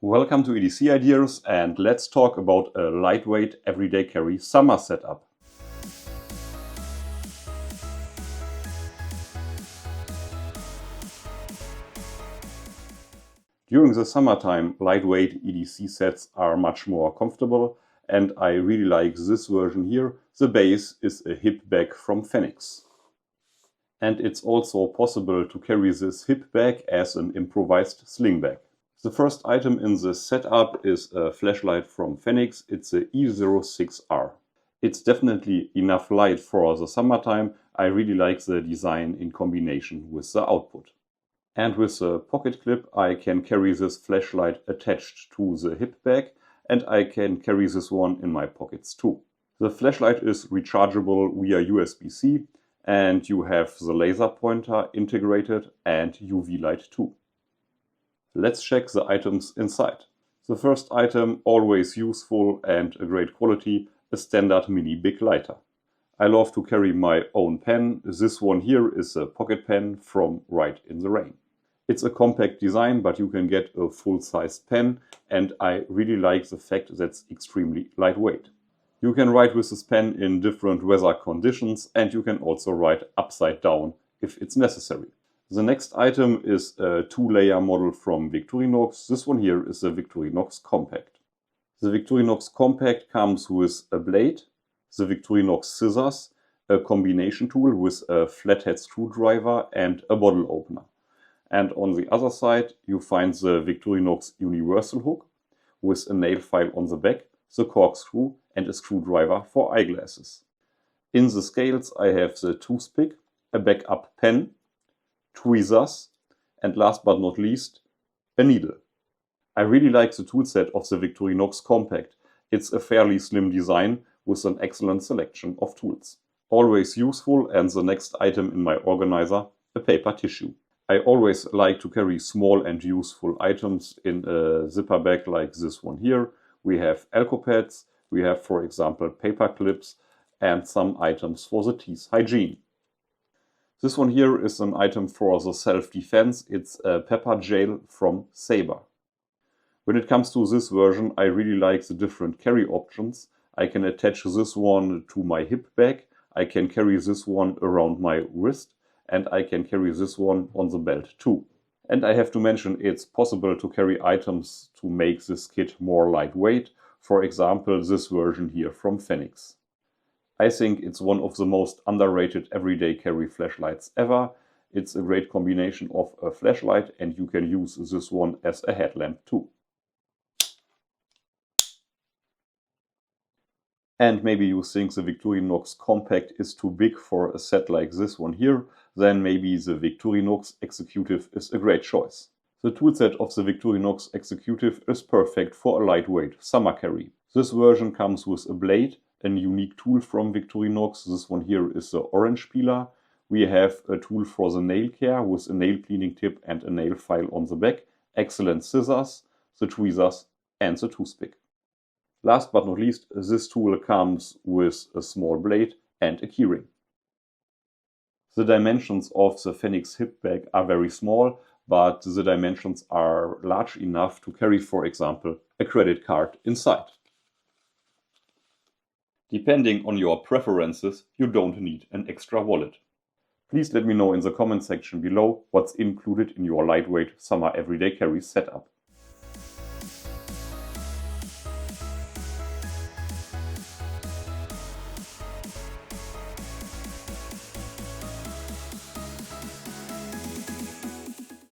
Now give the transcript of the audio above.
Welcome to EDC Ideas, and let's talk about a lightweight everyday carry summer setup. During the summertime, lightweight EDC sets are much more comfortable, and I really like this version here. The base is a hip bag from Fenix. And it's also possible to carry this hip bag as an improvised sling bag. The first item in this setup is a flashlight from Fenix. It's a E06R. It's definitely enough light for the summertime. I really like the design in combination with the output. And with the pocket clip I can carry this flashlight attached to the hip bag, and I can carry this one in my pockets too. The flashlight is rechargeable via USB-C, and you have the laser pointer integrated and UV light too. Let's check the items inside. The first item, always useful and a great quality, a standard mini big lighter. I love to carry my own pen. This one here is a pocket pen from Write in the Rain. It's a compact design, but you can get a full-sized pen, and I really like the fact that it's extremely lightweight. You can write with this pen in different weather conditions, and you can also write upside down if it's necessary. The next item is a two-layer model from Victorinox. This one here is a Victorinox Compact. The Victorinox Compact comes with a blade, the Victorinox scissors, a combination tool with a flathead screwdriver and a bottle opener. And on the other side you find the Victorinox universal hook with a nail file on the back, the corkscrew and a screwdriver for eyeglasses. In the scales I have the toothpick, a backup pen, tweezers, and last but not least, a needle. I really like the toolset of the Victorinox Compact. It's a fairly slim design with an excellent selection of tools. Always useful, and the next item in my organizer, a paper tissue. I always like to carry small and useful items in a zipper bag like this one here. We have alco pads, we have for example paper clips, and some items for the teeth hygiene. This one here is an item for the self-defense. It's a pepper gel from Saber. When it comes to this version, I really like the different carry options. I can attach this one to my hip bag, I can carry this one around my wrist, and I can carry this one on the belt too. And I have to mention it's possible to carry items to make this kit more lightweight. For example, this version here from Fenix. I think it's one of the most underrated everyday carry flashlights ever. It's a great combination of a flashlight, and you can use this one as a headlamp too. And maybe you think the Victorinox Compact is too big for a set like this one here, then maybe the Victorinox Executive is a great choice. The toolset of the Victorinox Executive is perfect for a lightweight summer carry. This version comes with a blade, a unique tool from Victorinox. This one here is the orange peeler. We have a tool for the nail care with a nail cleaning tip and a nail file on the back, excellent scissors, the tweezers and the toothpick. Last but not least, this tool comes with a small blade and a keyring. The dimensions of the Fenix hip bag are very small, but the dimensions are large enough to carry, for example, a credit card inside. Depending on your preferences, you don't need an extra wallet. Please let me know in the comment section below what's included in your lightweight summer everyday carry setup.